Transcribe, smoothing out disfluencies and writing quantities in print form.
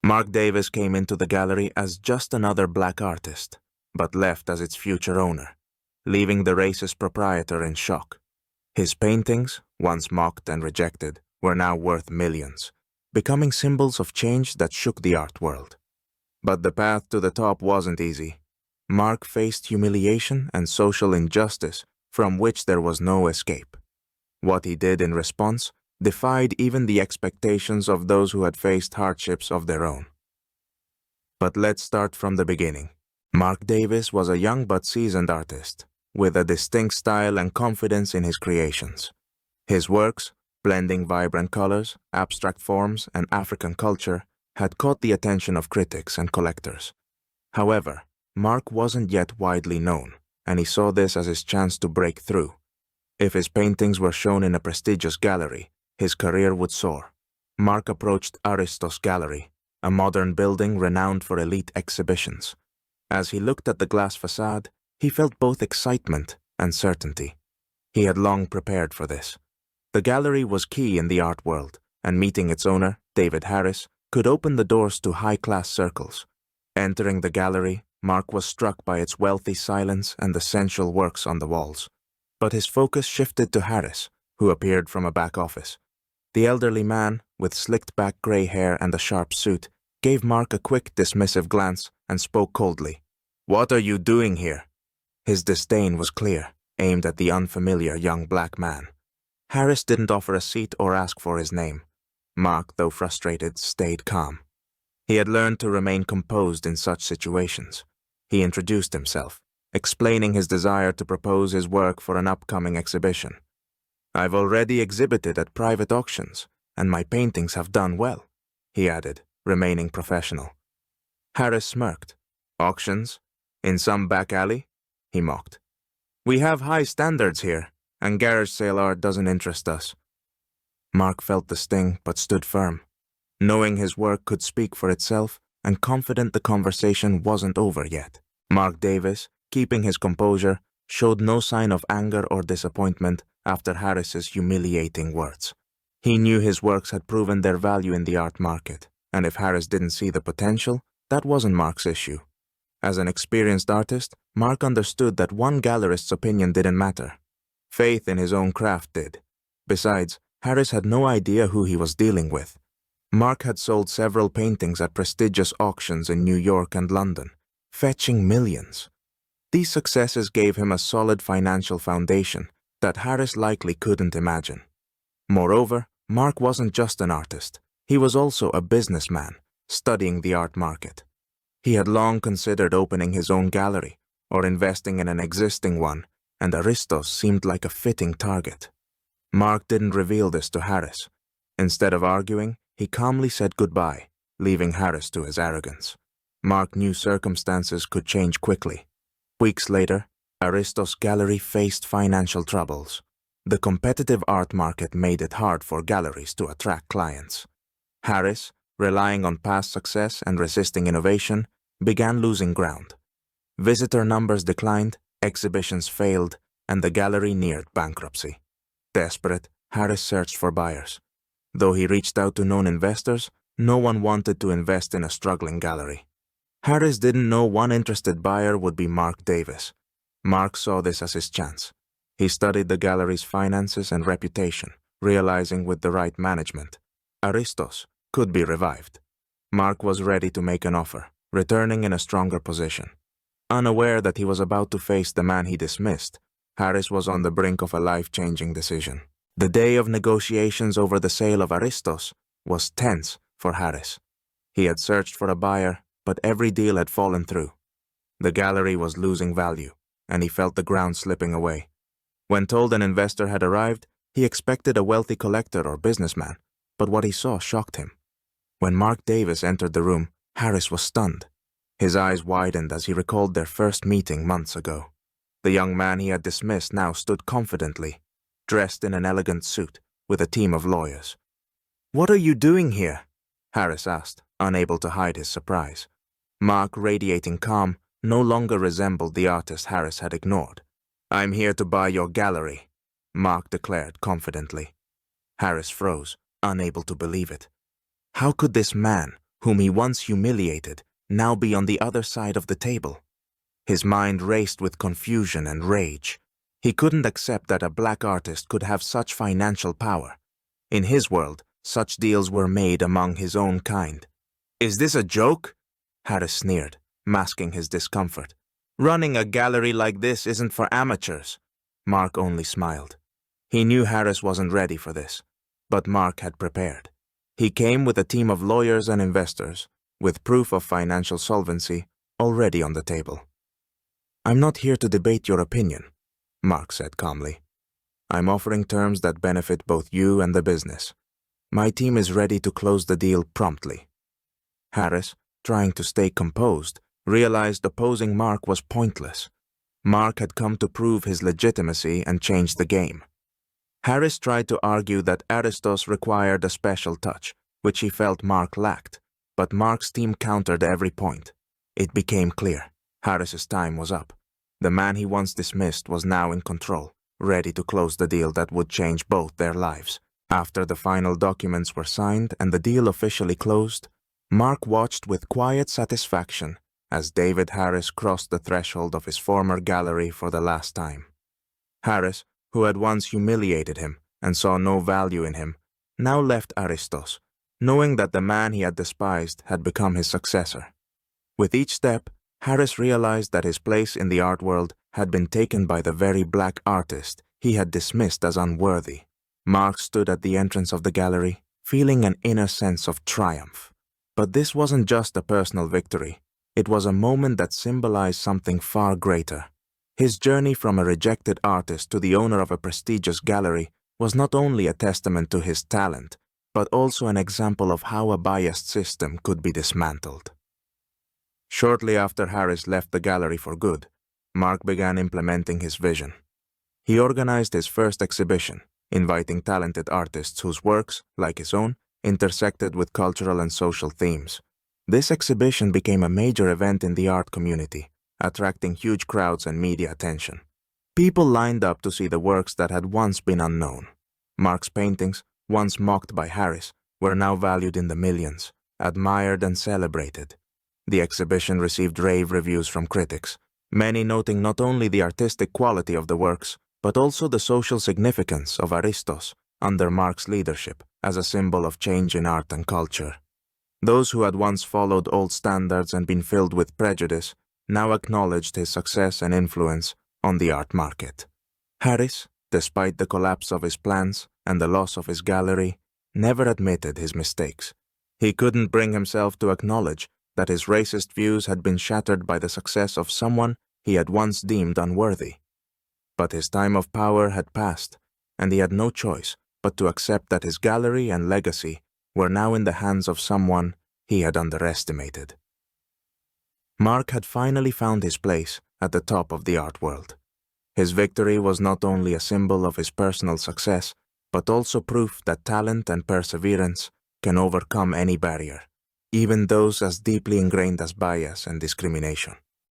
Mark Davis came into the gallery as just another black artist, but left as its future owner, leaving the racist proprietor in shock. His paintings, once mocked and rejected, were now worth millions, becoming symbols of change that shook the art world. But the path to the top wasn't easy. Mark faced humiliation and social injustice from which there was no escape. What he did in response defied even the expectations of those who had faced hardships of their own. But let's start from the beginning. Mark Davis was a young but seasoned artist, with a distinct style and confidence in his creations. His works, blending vibrant colors, abstract forms, and African culture, had caught the attention of critics and collectors. However, Mark wasn't yet widely known, and he saw this as his chance to break through. If his paintings were shown in a prestigious gallery, his career would soar. Mark approached Aristos Gallery, a modern building renowned for elite exhibitions. As he looked at the glass facade, he felt both excitement and certainty. He had long prepared for this. The gallery was key in the art world, and meeting its owner, David Harris, could open the doors to high-class circles. Entering the gallery, Mark was struck by its wealthy silence and the sensual works on the walls. But his focus shifted to Harris, who appeared from a back office. The elderly man, with slicked-back gray hair and a sharp suit, gave Mark a quick, dismissive glance and spoke coldly. "What are you doing here?" His disdain was clear, aimed at the unfamiliar young black man. Harris didn't offer a seat or ask for his name. Mark, though frustrated, stayed calm. He had learned to remain composed in such situations. He introduced himself, explaining his desire to propose his work for an upcoming exhibition. "I've already exhibited at private auctions, and my paintings have done well," he added, remaining professional. Harris smirked. "Auctions? In some back alley?" he mocked. "We have high standards here, and garage sale art doesn't interest us." Mark felt the sting but stood firm, knowing his work could speak for itself and confident the conversation wasn't over yet. Mark Davis, keeping his composure, showed no sign of anger or disappointment after Harris's humiliating words. He knew his works had proven their value in the art market, and if Harris didn't see the potential, that wasn't Mark's issue. As an experienced artist, Mark understood that one gallerist's opinion didn't matter. Faith in his own craft did. Besides, Harris had no idea who he was dealing with. Mark had sold several paintings at prestigious auctions in New York and London, fetching millions. These successes gave him a solid financial foundation that Harris likely couldn't imagine. Moreover, Mark wasn't just an artist. He was also a businessman, studying the art market. He had long considered opening his own gallery or investing in an existing one, and Aristos seemed like a fitting target. Mark didn't reveal this to Harris. Instead of arguing, he calmly said goodbye, leaving Harris to his arrogance. Mark knew circumstances could change quickly. Weeks later, Aristos' gallery faced financial troubles. The competitive art market made it hard for galleries to attract clients. Harris, relying on past success and resisting innovation, began losing ground. Visitor numbers declined, exhibitions failed, and the gallery neared bankruptcy. Desperate, Harris searched for buyers. Though he reached out to known investors, no one wanted to invest in a struggling gallery. Harris didn't know one interested buyer would be Mark Davis. Mark saw this as his chance. He studied the gallery's finances and reputation, realizing with the right management, Aristos could be revived. Mark was ready to make an offer, returning in a stronger position. Unaware that he was about to face the man he dismissed, Harris was on the brink of a life-changing decision. The day of negotiations over the sale of Aristos was tense for Harris. He had searched for a buyer, but every deal had fallen through. The gallery was losing value, and he felt the ground slipping away. When told an investor had arrived, he expected a wealthy collector or businessman, but what he saw shocked him. When Mark Davis entered the room, Harris was stunned. His eyes widened as he recalled their first meeting months ago. The young man he had dismissed now stood confidently, dressed in an elegant suit, with a team of lawyers. "What are you doing here?" Harris asked, unable to hide his surprise. Mark, radiating calm, no longer resembled the artist Harris had ignored. "I'm here to buy your gallery," Mark declared confidently. Harris froze, unable to believe it. How could this man, whom he once humiliated, now be on the other side of the table? His mind raced with confusion and rage. He couldn't accept that a black artist could have such financial power. In his world, such deals were made among his own kind. "Is this a joke?" Harris sneered, masking his discomfort. "Running a gallery like this isn't for amateurs." Mark only smiled. He knew Harris wasn't ready for this, but Mark had prepared. He came with a team of lawyers and investors, with proof of financial solvency already on the table. "I'm not here to debate your opinion," Mark said calmly. "I'm offering terms that benefit both you and the business. My team is ready to close the deal promptly." Harris, trying to stay composed, realized opposing Mark was pointless. Mark had come to prove his legitimacy and change the game. Harris tried to argue that Aristos required a special touch, which he felt Mark lacked, but Mark's team countered every point. It became clear. Harris's time was up. The man he once dismissed was now in control, ready to close the deal that would change both their lives. After the final documents were signed and the deal officially closed, Mark watched with quiet satisfaction as David Harris crossed the threshold of his former gallery for the last time. Harris, who had once humiliated him and saw no value in him, now left Aristos, knowing that the man he had despised had become his successor. With each step, Harris realized that his place in the art world had been taken by the very black artist he had dismissed as unworthy. Mark stood at the entrance of the gallery, feeling an inner sense of triumph. But this wasn't just a personal victory. It was a moment that symbolized something far greater. His journey from a rejected artist to the owner of a prestigious gallery was not only a testament to his talent, but also an example of how a biased system could be dismantled. Shortly after Harris left the gallery for good, Mark began implementing his vision. He organized his first exhibition, inviting talented artists whose works, like his own, intersected with cultural and social themes. This exhibition became a major event in the art community, attracting huge crowds and media attention. People lined up to see the works that had once been unknown. Mark's paintings, once mocked by Harris, were now valued in the millions, admired and celebrated. The exhibition received rave reviews from critics, many noting not only the artistic quality of the works, but also the social significance of Aristos under Mark's leadership as a symbol of change in art and culture. Those who had once followed old standards and been filled with prejudice now acknowledged his success and influence on the art market. Harris, despite the collapse of his plans and the loss of his gallery, never admitted his mistakes. He couldn't bring himself to acknowledge that his racist views had been shattered by the success of someone he had once deemed unworthy. But his time of power had passed, and he had no choice but to accept that his gallery and legacy were now in the hands of someone he had underestimated. Mark had finally found his place at the top of the art world. His victory was not only a symbol of his personal success, but also proof that talent and perseverance can overcome any barrier, even those as deeply ingrained as bias and discrimination.